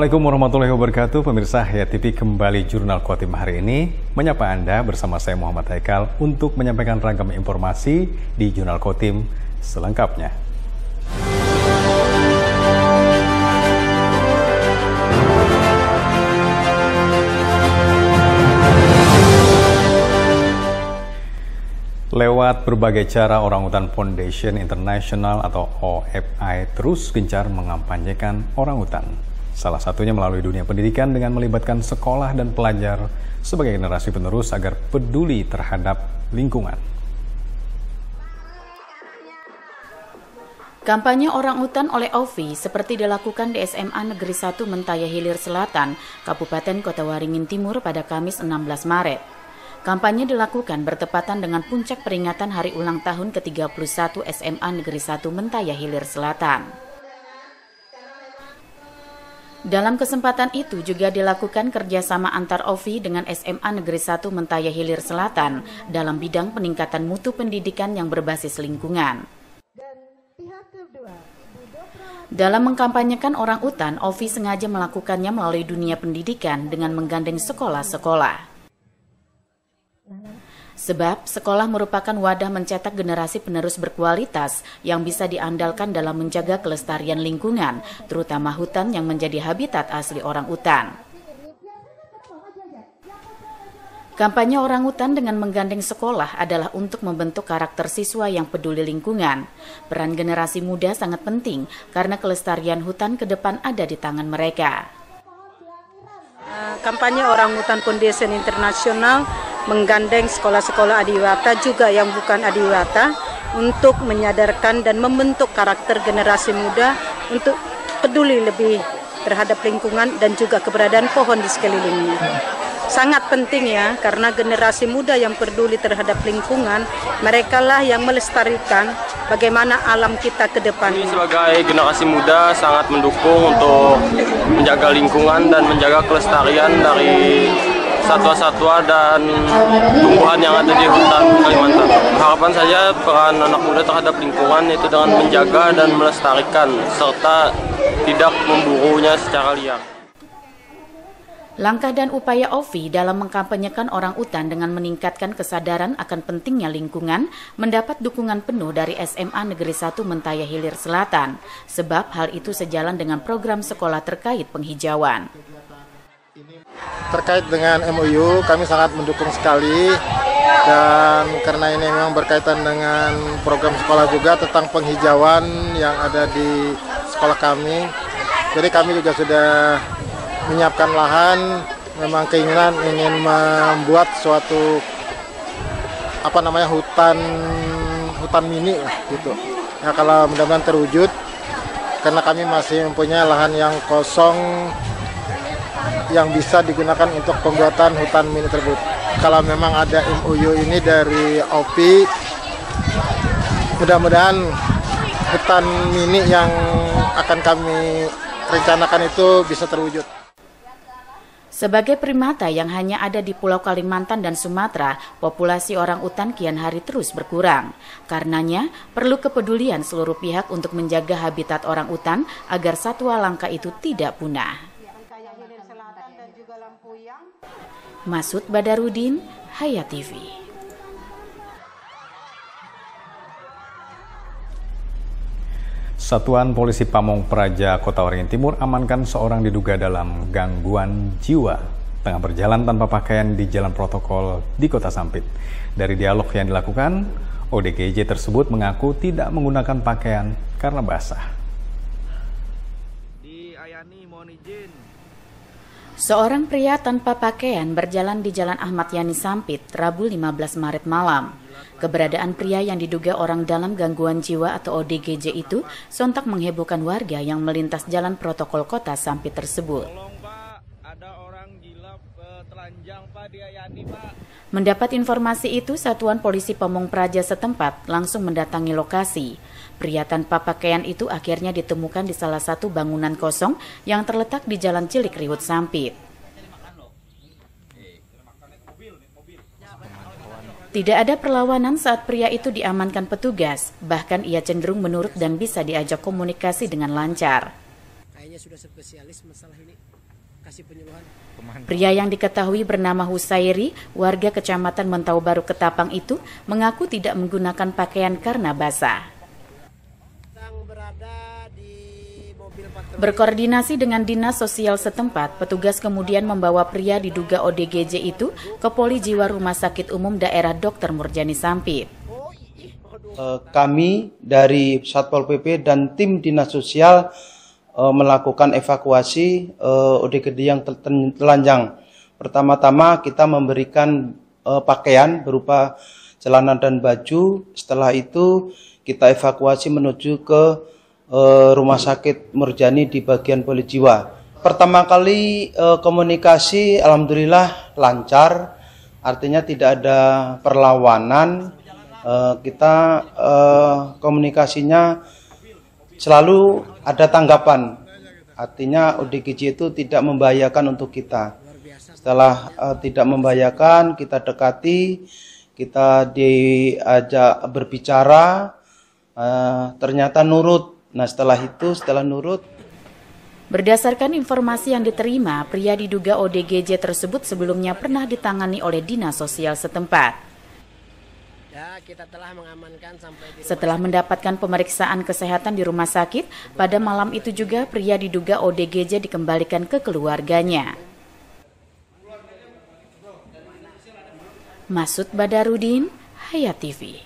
Assalamualaikum warahmatullahi wabarakatuh. Pemirsa Hayat TV kembali Jurnal Kotim hari ini menyapa Anda bersama saya Muhammad Haikal untuk menyampaikan ragam informasi di Jurnal Kotim selengkapnya. Lewat berbagai cara, Orangutan Foundation International atau OFI terus gencar mengampanyekan orangutan. Salah satunya melalui dunia pendidikan dengan melibatkan sekolah dan pelajar sebagai generasi penerus agar peduli terhadap lingkungan. Kampanye orangutan oleh OFI seperti dilakukan di SMA Negeri 1 Mentaya Hilir Selatan, Kabupaten Kota Waringin Timur pada Kamis 16 Maret. Kampanye dilakukan bertepatan dengan puncak peringatan hari ulang tahun ke-31 SMA Negeri 1 Mentaya Hilir Selatan. Dalam kesempatan itu juga dilakukan kerjasama antar OFI dengan SMA Negeri 1 Mentaya Hilir Selatan dalam bidang peningkatan mutu pendidikan yang berbasis lingkungan. Dalam mengkampanyekan orangutan, OFI sengaja melakukannya melalui dunia pendidikan dengan menggandeng sekolah-sekolah. Sebab sekolah merupakan wadah mencetak generasi penerus berkualitas yang bisa diandalkan dalam menjaga kelestarian lingkungan, terutama hutan yang menjadi habitat asli orangutan. Kampanye orangutan dengan menggandeng sekolah adalah untuk membentuk karakter siswa yang peduli lingkungan. Peran generasi muda sangat penting karena kelestarian hutan ke depan ada di tangan mereka. Kampanye Orangutan Foundation International menggandeng sekolah-sekolah adiwata juga yang bukan adiwata untuk menyadarkan dan membentuk karakter generasi muda untuk peduli lebih terhadap lingkungan dan juga keberadaan pohon di sekelilingnya. Sangat penting ya, karena generasi muda yang peduli terhadap lingkungan, merekalah yang melestarikan bagaimana alam kita ke depan. Sebagai generasi muda sangat mendukung untuk menjaga lingkungan dan menjaga kelestarian dari satwa-satwa dan tumbuhan yang ada di hutan Kalimantan. Harapan saya peran anak muda terhadap lingkungan itu dengan menjaga dan melestarikan serta tidak memburunya secara liar. Langkah dan upaya OFI dalam mengkampanyekan orangutan dengan meningkatkan kesadaran akan pentingnya lingkungan mendapat dukungan penuh dari SMA Negeri 1 Mentaya Hilir Selatan, sebab hal itu sejalan dengan program sekolah terkait penghijauan. Terkait dengan MOU, kami sangat mendukung sekali, dan karena ini memang berkaitan dengan program sekolah juga tentang penghijauan yang ada di sekolah kami. Jadi kami juga sudah menyiapkan lahan, memang keinginan ingin membuat suatu hutan mini lah gitu. Ya, kalau mudah-mudahan terwujud, karena kami masih mempunyai lahan yang kosong yang bisa digunakan untuk pembuatan hutan mini tersebut. Kalau memang ada MOU ini dari OFI, mudah-mudahan hutan mini yang akan kami rencanakan itu bisa terwujud. Sebagai primata yang hanya ada di Pulau Kalimantan dan Sumatera, populasi orangutan kian hari terus berkurang. Karenanya, perlu kepedulian seluruh pihak untuk menjaga habitat orangutan agar satwa langka itu tidak punah. Masud Badarudin, Hayat TV. Satuan Polisi Pamong Praja Kota Waringin Timur amankan seorang diduga dalam gangguan jiwa tengah berjalan tanpa pakaian di jalan protokol di Kota Sampit. Dari dialog yang dilakukan, ODGJ tersebut mengaku tidak menggunakan pakaian karena basah. Seorang pria tanpa pakaian berjalan di Jalan Ahmad Yani Sampit, Rabu 15 Maret malam. Keberadaan pria yang diduga orang dalam gangguan jiwa atau ODGJ itu sontak menghebohkan warga yang melintas jalan protokol Kota Sampit tersebut. Mendapat informasi itu, Satuan Polisi Pamong Praja setempat langsung mendatangi lokasi. Pria tanpa pakaian itu akhirnya ditemukan di salah satu bangunan kosong yang terletak di Jalan Cilik Riwut Sampit. Tidak ada perlawanan saat pria itu diamankan petugas, bahkan ia cenderung menurut dan bisa diajak komunikasi dengan lancar. Kayaknya sudah spesialis masalah ini. Pria yang diketahui bernama Husairi, warga Kecamatan Mentau Baru Ketapang itu mengaku tidak menggunakan pakaian karena basah. Berkoordinasi dengan dinas sosial setempat, petugas kemudian membawa pria diduga ODGJ itu ke Poli Jiwa Rumah Sakit Umum Daerah Dr. Murjani Sampit. Kami dari Satpol PP dan tim dinas sosial melakukan evakuasi ODGJ yang telanjang. Pertama-tama kita memberikan pakaian berupa celana dan baju. Setelah itu kita evakuasi menuju ke Rumah Sakit Murjani di bagian Poli Jiwa. Pertama kali komunikasi alhamdulillah lancar, artinya tidak ada perlawanan. Kita komunikasinya selalu ada tanggapan, artinya ODGJ itu tidak membahayakan untuk kita. Setelah tidak membahayakan, kita dekati, kita diajak berbicara, ternyata nurut. Nah setelah nurut. Berdasarkan informasi yang diterima, pria diduga ODGJ tersebut sebelumnya pernah ditangani oleh dinas sosial setempat. Setelah mendapatkan pemeriksaan kesehatan di rumah sakit, pada malam itu juga pria diduga ODGJ dikembalikan ke keluarganya. Masud Badarudin, Hayat TV.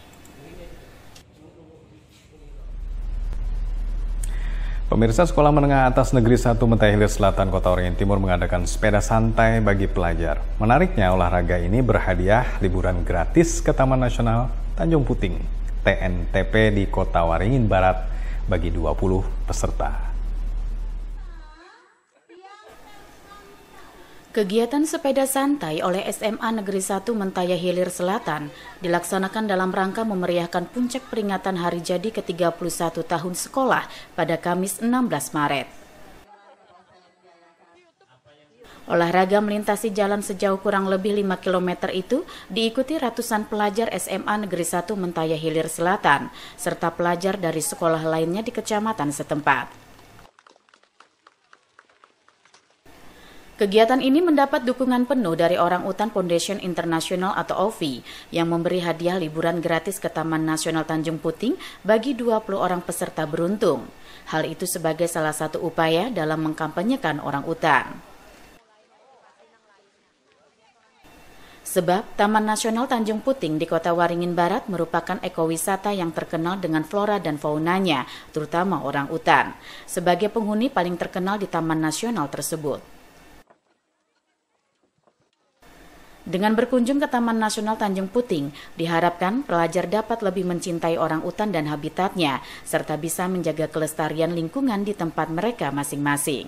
Pemirsa, Sekolah Menengah Atas Negeri 1 Mentaya Hilir Selatan, Kota Waringin Timur mengadakan sepeda santai bagi pelajar. Menariknya, olahraga ini berhadiah liburan gratis ke Taman Nasional Tanjung Puting, TNTP di Kota Waringin Barat bagi 20 peserta. Kegiatan sepeda santai oleh SMA Negeri 1 Mentaya Hilir Selatan dilaksanakan dalam rangka memeriahkan puncak peringatan hari jadi ke-31 tahun sekolah pada Kamis 16 Maret. Olahraga melintasi jalan sejauh kurang lebih 5 km itu diikuti ratusan pelajar SMA Negeri 1 Mentaya Hilir Selatan serta pelajar dari sekolah lainnya di kecamatan setempat. Kegiatan ini mendapat dukungan penuh dari Orang Utan Foundation International atau OVI yang memberi hadiah liburan gratis ke Taman Nasional Tanjung Puting bagi 20 orang peserta beruntung. Hal itu sebagai salah satu upaya dalam mengkampanyekan orang utan. Sebab Taman Nasional Tanjung Puting di Kota Waringin Barat merupakan ekowisata yang terkenal dengan flora dan faunanya, terutama orang utan, sebagai penghuni paling terkenal di Taman Nasional tersebut. Dengan berkunjung ke Taman Nasional Tanjung Puting, diharapkan pelajar dapat lebih mencintai orang utan dan habitatnya, serta bisa menjaga kelestarian lingkungan di tempat mereka masing-masing.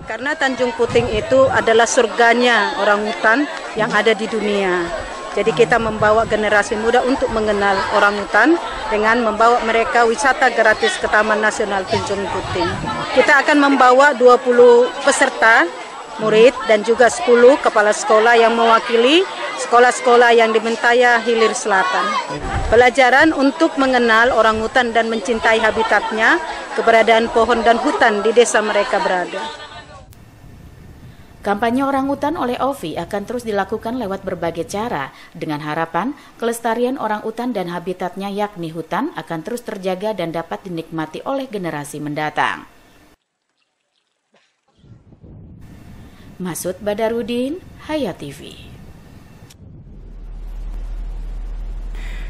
Karena Tanjung Puting itu adalah surganya orang utan yang ada di dunia. Jadi kita membawa generasi muda untuk mengenal orang utan dengan membawa mereka wisata gratis ke Taman Nasional Tanjung Puting. Kita akan membawa 20 peserta, murid dan juga 10 kepala sekolah yang mewakili sekolah-sekolah yang di Mentaya Hilir Selatan. Pelajaran untuk mengenal orang hutan dan mencintai habitatnya, keberadaan pohon dan hutan di desa mereka berada. Kampanye orang utan oleh OVI akan terus dilakukan lewat berbagai cara, dengan harapan kelestarian orang utan dan habitatnya yakni hutan akan terus terjaga dan dapat dinikmati oleh generasi mendatang. Masud Badarudin, Hayat TV.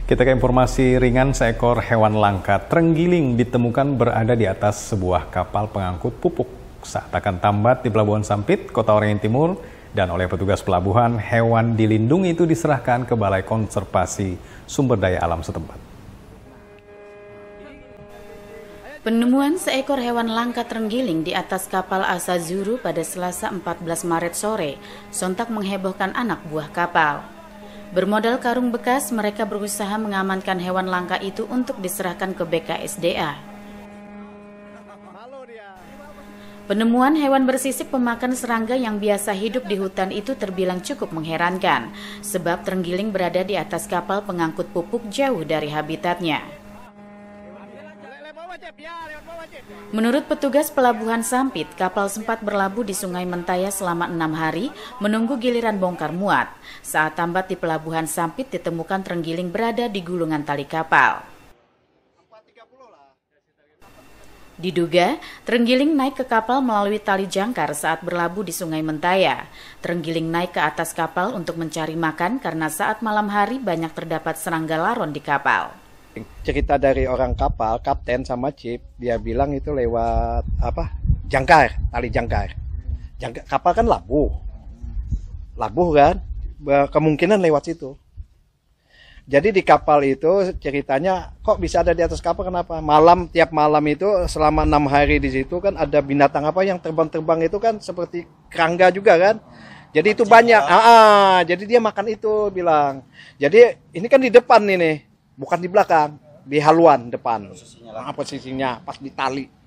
Kita ke informasi ringan, seekor hewan langka terenggiling ditemukan berada di atas sebuah kapal pengangkut pupuk saat akan tambat di Pelabuhan Sampit, Kota Waringin Timur, dan oleh petugas pelabuhan, hewan dilindungi itu diserahkan ke Balai Konservasi Sumber Daya Alam setempat. Penemuan seekor hewan langka terenggiling di atas kapal Asazuru pada Selasa 14 Maret sore sontak menghebohkan anak buah kapal. Bermodal karung bekas, mereka berusaha mengamankan hewan langka itu untuk diserahkan ke BKSDA. Penemuan hewan bersisik pemakan serangga yang biasa hidup di hutan itu terbilang cukup mengherankan, sebab terenggiling berada di atas kapal pengangkut pupuk jauh dari habitatnya. Menurut petugas Pelabuhan Sampit, kapal sempat berlabuh di Sungai Mentaya selama 6 hari menunggu giliran bongkar muat. Saat tambat di Pelabuhan Sampit ditemukan terenggiling berada di gulungan tali kapal. Diduga, terenggiling naik ke kapal melalui tali jangkar saat berlabuh di Sungai Mentaya. Terenggiling naik ke atas kapal untuk mencari makan karena saat malam hari banyak terdapat serangga laron di kapal. Cerita dari orang kapal, kapten sama chip, dia bilang itu lewat jangkar, tali jangkar. Kapal kan labuh kan, kemungkinan lewat situ. Jadi di kapal itu ceritanya kok bisa ada di atas kapal, kenapa? Tiap malam itu selama 6 hari di situ kan ada binatang yang terbang-terbang itu kan seperti kerangga juga kan. Jadi itu banyak. Jadi dia makan itu bilang. Jadi ini kan di depan ini, bukan di belakang, di haluan depan. Posisinya pas di tali.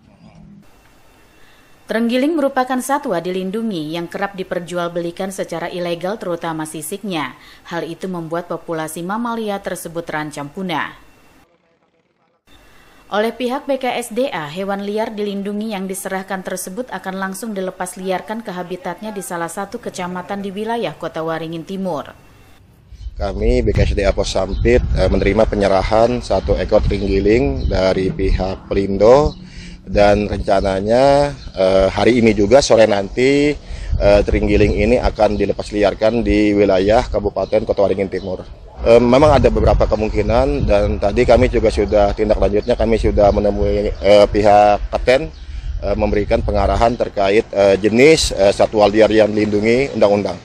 Terenggiling merupakan satwa dilindungi yang kerap diperjualbelikan secara ilegal terutama sisiknya. Hal itu membuat populasi mamalia tersebut terancam punah. Oleh pihak BKSDA, hewan liar dilindungi yang diserahkan tersebut akan langsung dilepas liarkan ke habitatnya di salah satu kecamatan di wilayah Kota Waringin Timur. Kami BKSDA Pos Sampit menerima penyerahan 1 ekor terenggiling dari pihak Pelindo. Dan rencananya hari ini juga sore nanti terenggiling ini akan dilepas liarkan di wilayah Kabupaten Kota Waringin Timur. Memang ada beberapa kemungkinan dan tadi kami juga sudah tindak lanjutnya, kami sudah menemui pihak kapten memberikan pengarahan terkait jenis satwa liar yang dilindungi undang-undang.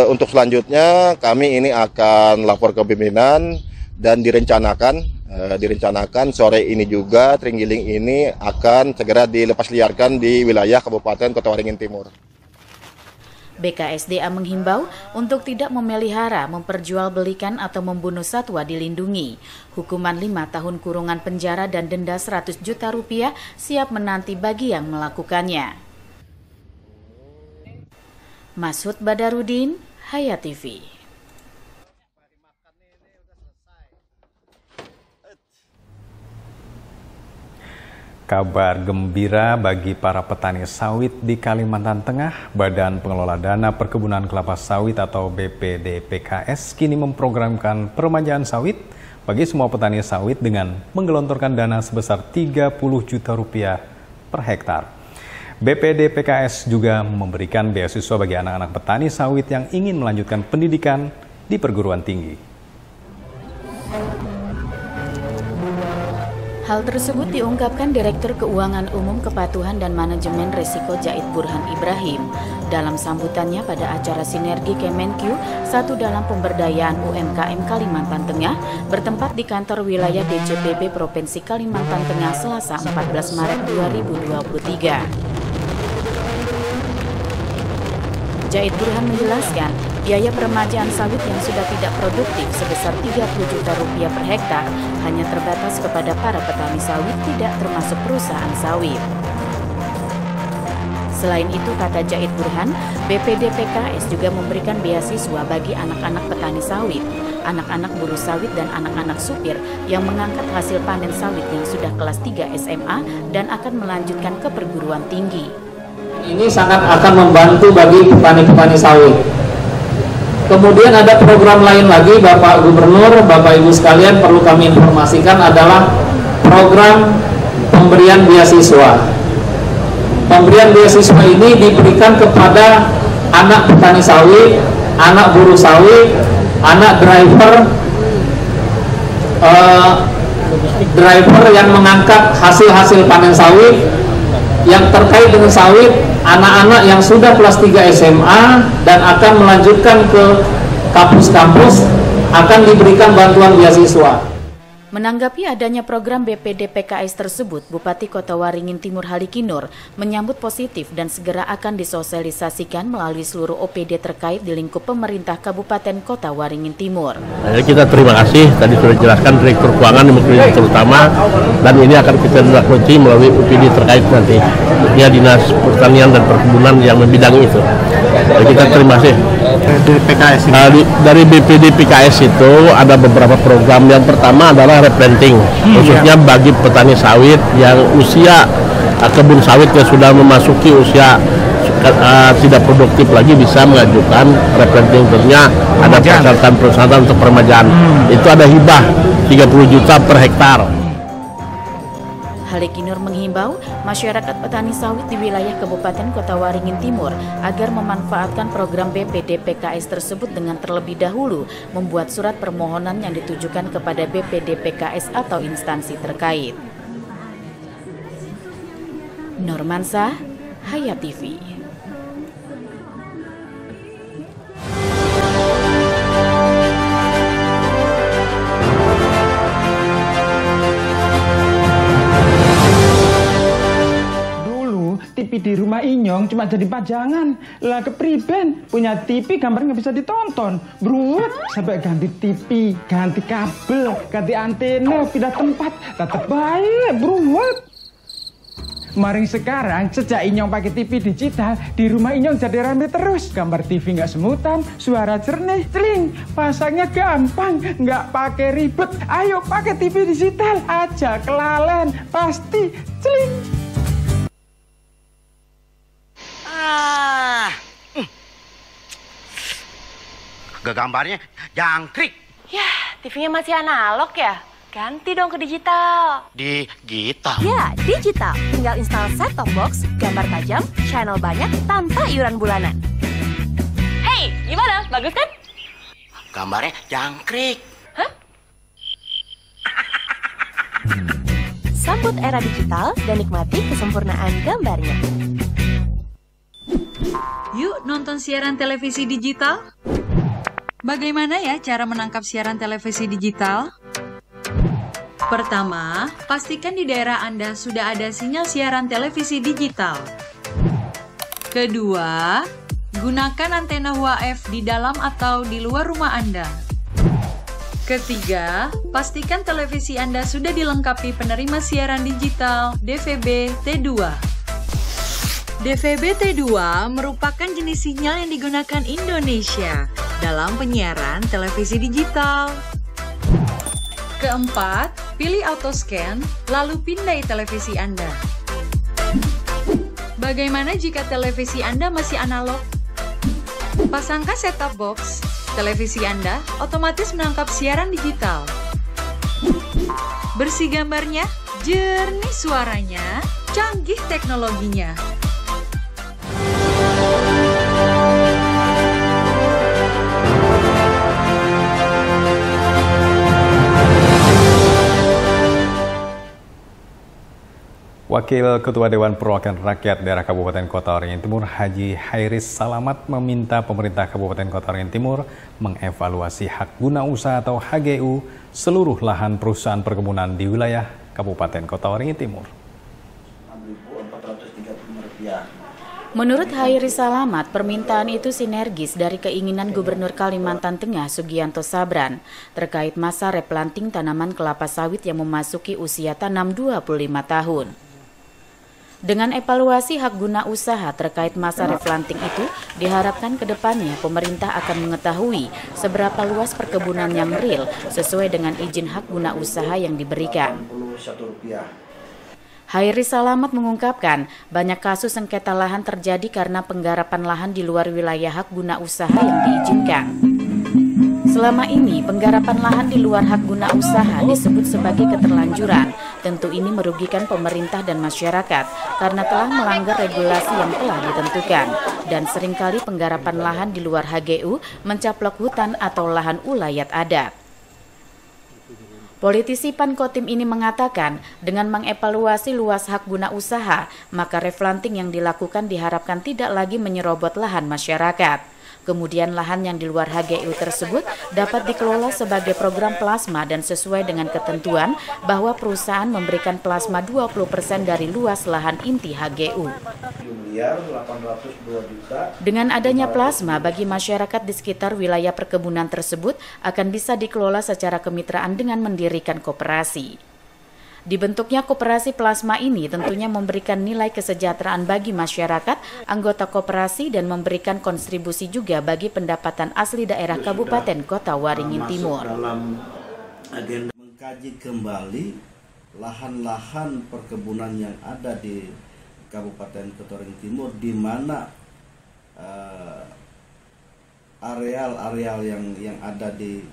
Untuk selanjutnya kami ini akan lapor ke pimpinan dan direncanakan sore ini juga terenggiling ini akan segera dilepas liarkan di wilayah Kabupaten Kota Waringin Timur. BKSDA menghimbau untuk tidak memelihara, memperjualbelikan atau membunuh satwa dilindungi. Hukuman 5 tahun kurungan penjara dan denda 100 juta rupiah siap menanti bagi yang melakukannya. Masud Badarudin, Hayat TV. Kabar gembira bagi para petani sawit di Kalimantan Tengah, Badan Pengelola Dana Perkebunan Kelapa Sawit atau BPDPKS kini memprogramkan peremajaan sawit bagi semua petani sawit dengan menggelontorkan dana sebesar 30 juta rupiah per hektar. BPDPKS juga memberikan beasiswa bagi anak-anak petani sawit yang ingin melanjutkan pendidikan di perguruan tinggi. Hal tersebut diungkapkan Direktur Keuangan Umum Kepatuhan dan Manajemen Risiko Jait Burhan Ibrahim dalam sambutannya pada acara Sinergi Kemenq 1 dalam pemberdayaan UMKM Kalimantan Tengah bertempat di kantor wilayah DCPB Provinsi Kalimantan Tengah Selasa 14 Maret 2023. Jait Burhan menjelaskan, biaya peremajaan sawit yang sudah tidak produktif sebesar 30 juta rupiah per hektar hanya terbatas kepada para petani sawit, tidak termasuk perusahaan sawit. Selain itu, kata Jait Burhan, BPDPKS juga memberikan beasiswa bagi anak-anak petani sawit, anak-anak buruh sawit dan anak-anak supir yang mengangkat hasil panen sawit yang sudah kelas 3 SMA dan akan melanjutkan ke perguruan tinggi. Ini sangat akan membantu bagi petani-petani sawit. Kemudian ada program lain lagi, Bapak Gubernur, Bapak Ibu sekalian, perlu kami informasikan adalah program pemberian beasiswa. Pemberian beasiswa ini diberikan kepada anak petani sawit, anak buruh sawit, anak driver yang mengangkat hasil-hasil panen sawit yang terkait dengan sawit, anak-anak yang sudah kelas 3 SMA dan akan melanjutkan ke kampus-kampus akan diberikan bantuan beasiswa. Menanggapi adanya program BPDPKS tersebut, Bupati Kota Waringin Timur Halikinur menyambut positif dan segera akan disosialisasikan melalui seluruh OPD terkait di lingkup pemerintah Kabupaten Kota Waringin Timur. Kita terima kasih, tadi sudah dijelaskan Direktur Keuangan terutama, dan ini akan kita lanjuti melalui OPD terkait nanti. Ya, Dinas Pertanian dan Perkebunan yang membidangi itu. Jadi kita terima kasih. Dari PKS dari BPD PKS itu ada beberapa program. Yang pertama adalah replanting, khususnya bagi petani sawit yang usia kebun sawit yang sudah memasuki usia tidak produktif lagi bisa mengajukan replanting. Tentunya ada persyaratan untuk peremajaan. Itu ada hibah 30 juta per hektar. Halekinur menghimbau masyarakat petani sawit di wilayah Kabupaten Kota Waringin Timur agar memanfaatkan program BPD PKS tersebut dengan terlebih dahulu membuat surat permohonan yang ditujukan kepada BPD PKS atau instansi terkait. Normansa, Hayat TV. TV di rumah Inyong cuma jadi pajangan. Lah kepriben punya TV gambar nggak bisa ditonton. Beruat sampai ganti TV, ganti kabel, ganti antena, pindah tempat. Tetap baik, beruat. Maring sekarang sejak Inyong pakai TV digital, di rumah Inyong jadi rame terus. Gambar TV nggak semutan, suara jernih, celing. Pasangnya gampang, nggak pakai ribet. Ayo pakai TV digital aja, kelalen pasti celing. Gambarnya jangkrik. Ya, TV-nya masih analog ya? Ganti dong ke digital. Digital? Ya, digital. Tinggal install set-top box, gambar tajam, channel banyak, tanpa iuran bulanan. Hey, gimana? Bagus kan? Gambarnya jangkrik. Hah? Sambut era digital dan nikmati kesempurnaan gambarnya. Yuk nonton siaran televisi digital. Bagaimana ya cara menangkap siaran televisi digital? Pertama, pastikan di daerah Anda sudah ada sinyal siaran televisi digital. Kedua, gunakan antena UHF di dalam atau di luar rumah Anda. Ketiga, pastikan televisi Anda sudah dilengkapi penerima siaran digital DVB T2. DVB T2 merupakan jenis sinyal yang digunakan Indonesia dalam penyiaran televisi digital. Keempat, pilih autoscan, lalu pindai televisi Anda. Bagaimana jika televisi Anda masih analog? Pasangkan set-top box, televisi Anda otomatis menangkap siaran digital. Bersih gambarnya, jernih suaranya, canggih teknologinya. Wakil Ketua Dewan Perwakilan Rakyat Daerah Kabupaten Kota Waringin Timur, Haji Hairis Salamat, meminta pemerintah Kabupaten Kota Waringin Timur mengevaluasi hak guna usaha atau HGU seluruh lahan perusahaan perkebunan di wilayah Kabupaten Kota Waringin Timur. Menurut Hairis Salamat, permintaan itu sinergis dari keinginan Gubernur Kalimantan Tengah Sugianto Sabran terkait masa replanting tanaman kelapa sawit yang memasuki usia tanam 25 tahun. Dengan evaluasi hak guna usaha terkait masa replanting itu, diharapkan ke depannya pemerintah akan mengetahui seberapa luas perkebunan yang real sesuai dengan izin hak guna usaha yang diberikan. Hairis Salamat mengungkapkan, banyak kasus sengketa lahan terjadi karena penggarapan lahan di luar wilayah hak guna usaha yang diizinkan. Selama ini, penggarapan lahan di luar hak guna usaha disebut sebagai keterlanjuran. Tentu ini merugikan pemerintah dan masyarakat karena telah melanggar regulasi yang telah ditentukan. Dan seringkali penggarapan lahan di luar HGU mencaplok hutan atau lahan ulayat adat. Politisi PAN Kotim ini mengatakan, dengan mengevaluasi luas hak guna usaha, maka replanting yang dilakukan diharapkan tidak lagi menyerobot lahan masyarakat. Kemudian lahan yang di luar HGU tersebut dapat dikelola sebagai program plasma dan sesuai dengan ketentuan bahwa perusahaan memberikan plasma 20% dari luas lahan inti HGU. Dengan adanya plasma bagi masyarakat di sekitar wilayah perkebunan tersebut akan bisa dikelola secara kemitraan dengan mendirikan koperasi. Dibentuknya koperasi plasma ini tentunya memberikan nilai kesejahteraan bagi masyarakat, anggota koperasi, dan memberikan kontribusi juga bagi pendapatan asli daerah Kabupaten Kota Waringin Timur. Dalam agenda mengkaji kembali lahan-lahan perkebunan yang ada di Kabupaten Kota Waringin Timur, di mana areal-areal yang ada di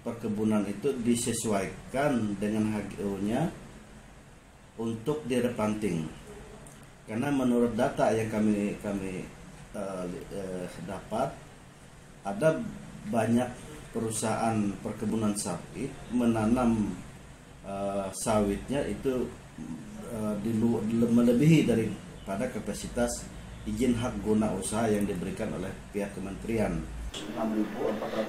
perkebunan itu disesuaikan dengan HGO-nya untuk direplanting, karena menurut data yang kami dapat, ada banyak perusahaan perkebunan sawit menanam sawitnya itu melebihi daripada kapasitas izin hak guna usaha yang diberikan oleh pihak kementerian.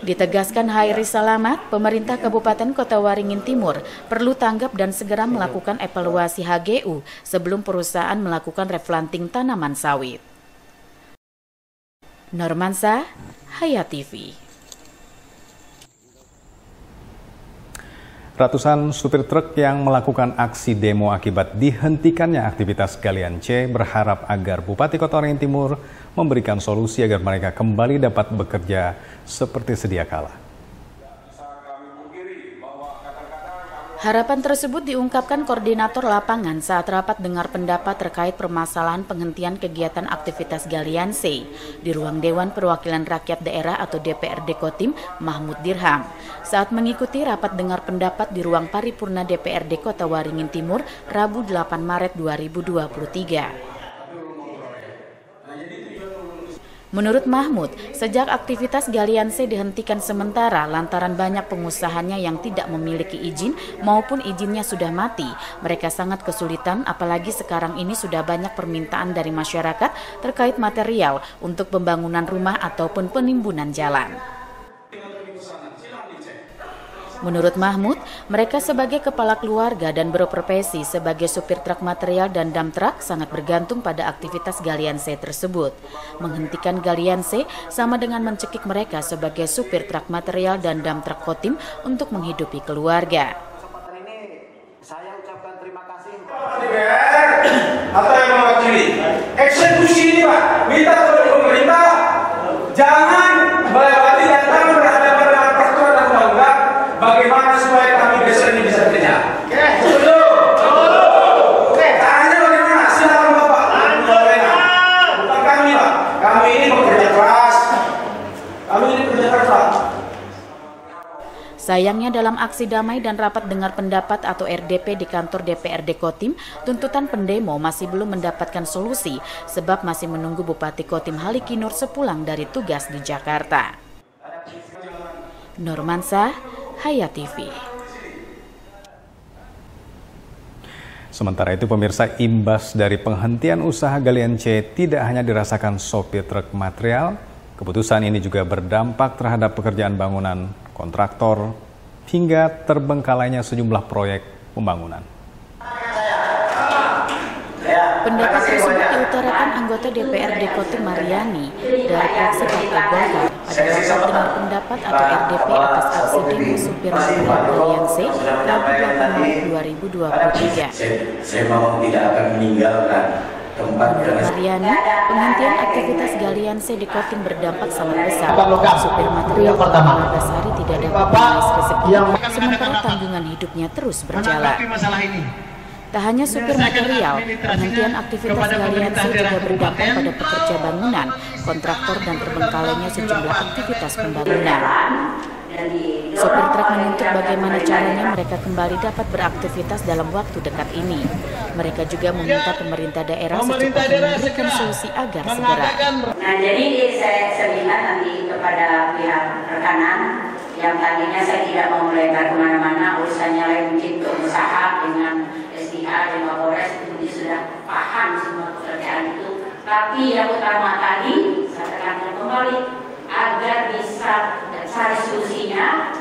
Ditegaskan Hairi Salamat, pemerintah Kabupaten Kota Waringin Timur perlu tanggap dan segera melakukan evaluasi HGU sebelum perusahaan melakukan replanting tanaman sawit. Normansa, Hayat TV. Ratusan supir truk yang melakukan aksi demo akibat dihentikannya aktivitas galian C berharap agar Bupati Kota Waringin Timur memberikan solusi agar mereka kembali dapat bekerja seperti sedia kala. Harapan tersebut diungkapkan Koordinator Lapangan saat rapat dengar pendapat terkait permasalahan penghentian kegiatan aktivitas galian C di ruang Dewan Perwakilan Rakyat Daerah atau DPRD Kotim, Mahmud Dirham. Saat mengikuti rapat dengar pendapat di ruang paripurna DPRD Kota Waringin Timur, Rabu 8 Maret 2023. Menurut Mahmud, sejak aktivitas galian C dihentikan sementara lantaran banyak pengusahanya yang tidak memiliki izin maupun izinnya sudah mati, mereka sangat kesulitan apalagi sekarang ini sudah banyak permintaan dari masyarakat terkait material untuk pembangunan rumah ataupun penimbunan jalan. Menurut Mahmud, mereka sebagai kepala keluarga dan berprofesi sebagai supir truk material dan dump truck sangat bergantung pada aktivitas galian C tersebut. Menghentikan galian C sama dengan mencekik mereka sebagai supir truk material dan dump truck Kotim untuk menghidupi keluarga. Saya ucapkan terima kasih DPR atau yang mewakili eksekusi ini, Pak. Minta kepada pemerintah jangan melewati datang berhadapan dengan peraturan dan undang-undang. Bagaimana supaya kami besok ini bisa kerja? Oke, caranya bagaimana? Silakan Bapak. Bukan kami, Pak. Kami ini bekerja keras. Sayangnya dalam aksi damai dan rapat dengar pendapat atau RDP di kantor DPRD Kotim, tuntutan pendemo masih belum mendapatkan solusi sebab masih menunggu Bupati Kotim Halikinur sepulang dari tugas di Jakarta. Normansa, Hayat TV. Sementara itu pemirsa, imbas dari penghentian usaha galian C tidak hanya dirasakan sopir truk material, keputusan ini juga berdampak terhadap pekerjaan bangunan, kontraktor, hingga terbengkalainya sejumlah proyek pembangunan. Pendapat tersebut diutarakan anggota DPRD Kotim Mariani dari fraksi Partai Golkar pada rapat dengar pendapat atau RDP atas aksi demo supir material galian C Rabu 8 Maret 2023. Saya mau tidak akan meninggalkan tempat. Mariani, penghentian aktivitas galian C di Kotim berdampak sangat besar. Supir material 15 hari tidak dapat mengais rezeki, sementara tanggungan hidupnya terus berjalan. Tak hanya supir material, penghentian aktivitas galian C juga berdampak pada pekerja bangunan, kontraktor dan terbengkalainya sejumlah aktivitas pembangunan. Sopir truk menuntut bagaimana caranya mereka kembali dapat beraktivitas dalam waktu dekat ini. Mereka juga meminta pemerintah daerah secepatnya memberikan solusi agar segera. Nah, jadi saya bilang nanti kepada pihak rekanan yang tadinya saya tidak mau melebar kemana-mana, urusannya lain mungkin pengusaha dengan SDA dan Mapolres itu dia sudah paham semua pekerjaan itu. Tapi yang utama tadi saya tekankan kembali agar bisa cari solusinya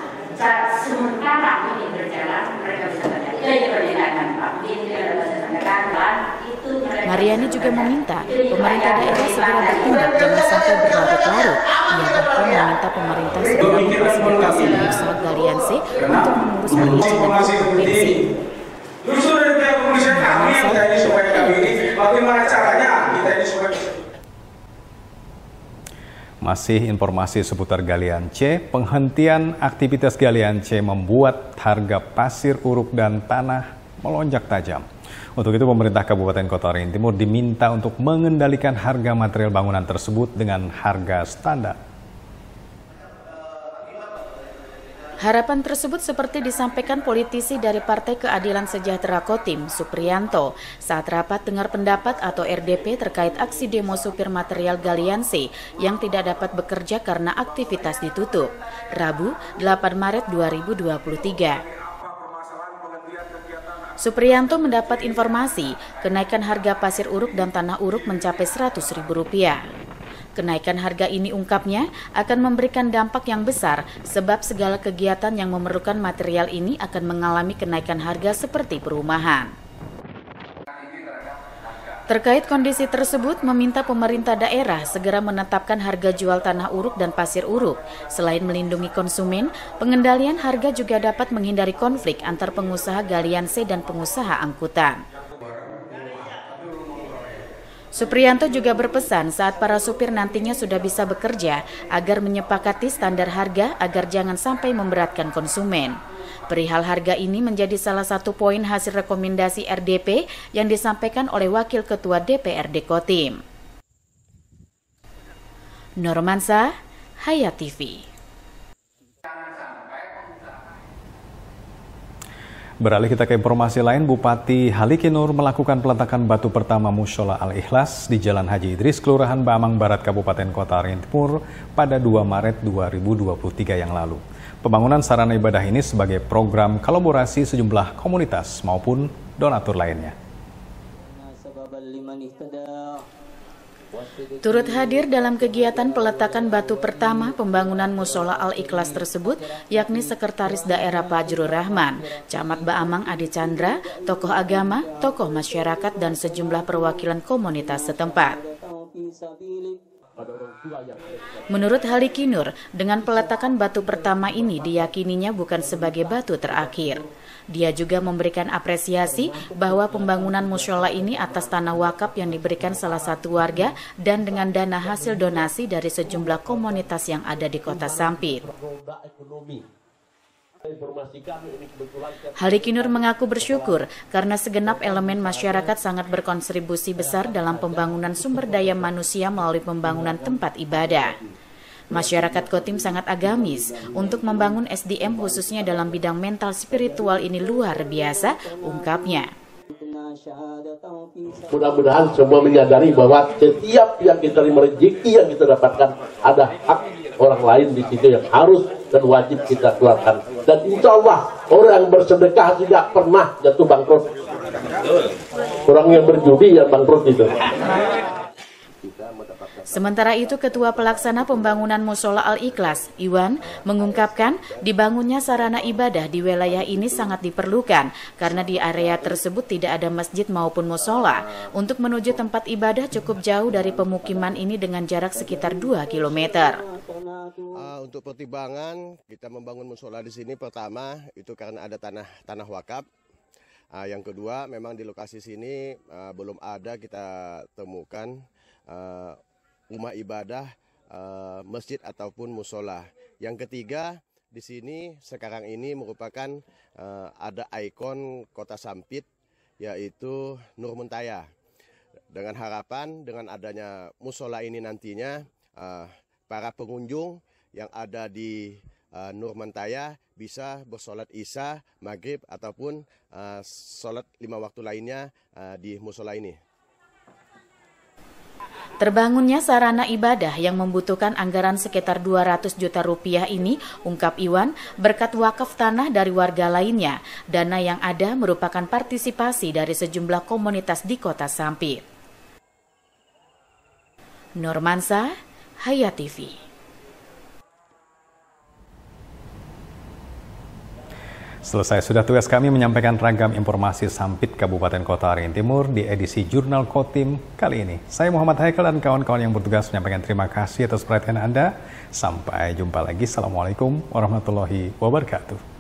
sementara ini berjalan mereka bisa kerja. Itu yang diperlukan Pak. Mungkin tidak dapat saya sampaikan Pak. Mariani juga meminta pemerintah daerah segera bertindak jangan sampai berlarut-larut. Ia bahkan meminta pemerintah segera memfasilitasi usaha galian C untuk mengurus perizinan ke provinsi. Justru dari pihak kepolisian kami minta ini supaya kami ini bagaimana caranya kita ini supaya. Masih informasi seputar galian C, penghentian aktivitas galian C membuat harga pasir uruk dan tanah melonjak tajam. Untuk itu pemerintah Kabupaten Kota Waringin Timur diminta untuk mengendalikan harga material bangunan tersebut dengan harga standar. Harapan tersebut seperti disampaikan politisi dari Partai Keadilan Sejahtera Kotim, Supriyanto, saat rapat dengar pendapat atau RDP terkait aksi demo supir material galian C yang tidak dapat bekerja karena aktivitas ditutup, Rabu 8 Maret 2023. Supriyanto mendapat informasi kenaikan harga pasir uruk dan tanah uruk mencapai Rp100.000. Kenaikan harga ini, ungkapnya, akan memberikan dampak yang besar sebab segala kegiatan yang memerlukan material ini akan mengalami kenaikan harga seperti perumahan. Terkait kondisi tersebut, meminta pemerintah daerah segera menetapkan harga jual tanah uruk dan pasir uruk. Selain melindungi konsumen, pengendalian harga juga dapat menghindari konflik antar pengusaha galian C dan pengusaha angkutan. Supriyanto juga berpesan saat para supir nantinya sudah bisa bekerja agar menyepakati standar harga agar jangan sampai memberatkan konsumen. Perihal harga ini menjadi salah satu poin hasil rekomendasi RDP yang disampaikan oleh Wakil Ketua DPRD Kotim. Normansa, Hayat TV. Beralih kita ke informasi lain, Bupati Halikinur melakukan peletakan batu pertama Mushola Al-Ikhlas di Jalan Haji Idris, Kelurahan Bamang Barat, Kabupaten Kota Waringin Timur pada 2 Maret 2023 yang lalu. Pembangunan sarana ibadah ini sebagai program kolaborasi sejumlah komunitas maupun donatur lainnya. Turut hadir dalam kegiatan peletakan batu pertama pembangunan Mushola Al-Ikhlas tersebut, yakni Sekretaris Daerah Fajrul Rahman, Camat Baamang Adi Chandra, tokoh agama, tokoh masyarakat, dan sejumlah perwakilan komunitas setempat. Menurut Halikinur, dengan peletakan batu pertama ini diyakininya bukan sebagai batu terakhir. Dia juga memberikan apresiasi bahwa pembangunan mushola ini atas tanah wakaf yang diberikan salah satu warga dan dengan dana hasil donasi dari sejumlah komunitas yang ada di Kota Sampit. Halikinur mengaku bersyukur karena segenap elemen masyarakat sangat berkontribusi besar dalam pembangunan sumber daya manusia melalui pembangunan tempat ibadah. Masyarakat Kotim sangat agamis untuk membangun SDM khususnya dalam bidang mental spiritual ini luar biasa, ungkapnya. Mudah-mudahan semua menyadari bahwa setiap yang kita terima rezeki yang kita dapatkan ada hak orang lain di situ yang harus dan wajib kita keluarkan. Dan insya Allah orang yang bersedekah tidak pernah jatuh bangkrut. Orang yang berjudi yang bangkrut itu. Sementara itu, Ketua Pelaksana Pembangunan Mushola Al-Ikhlas, Iwan, mengungkapkan dibangunnya sarana ibadah di wilayah ini sangat diperlukan karena di area tersebut tidak ada masjid maupun mushola. Untuk menuju tempat ibadah cukup jauh dari pemukiman ini dengan jarak sekitar 2 km. Untuk pertimbangan kita membangun mushola di sini, pertama itu karena ada tanah wakaf. Yang kedua, memang di lokasi sini belum ada kita temukan rumah ibadah, masjid ataupun mushola. Yang ketiga, di sini sekarang ini merupakan ada ikon Kota Sampit, yaitu Nur Muntaya. Dengan harapan dengan adanya mushola ini nantinya para pengunjung yang ada di Nur Muntaya bisa bersolat Isya, Maghrib ataupun solat 5 waktu lainnya di mushola ini. Terbangunnya sarana ibadah yang membutuhkan anggaran sekitar 200 juta rupiah ini, ungkap Iwan, berkat wakaf tanah dari warga lainnya. Dana yang ada merupakan partisipasi dari sejumlah komunitas di Kota Sampit. Normansa, Hayat TV. Selesai sudah tugas kami menyampaikan ragam informasi Sampit Kabupaten Kota Waringin Timur di edisi Jurnal Kotim kali ini. Saya Muhammad Haikal dan kawan-kawan yang bertugas menyampaikan terima kasih atas perhatian Anda. Sampai jumpa lagi. Assalamualaikum warahmatullahi wabarakatuh.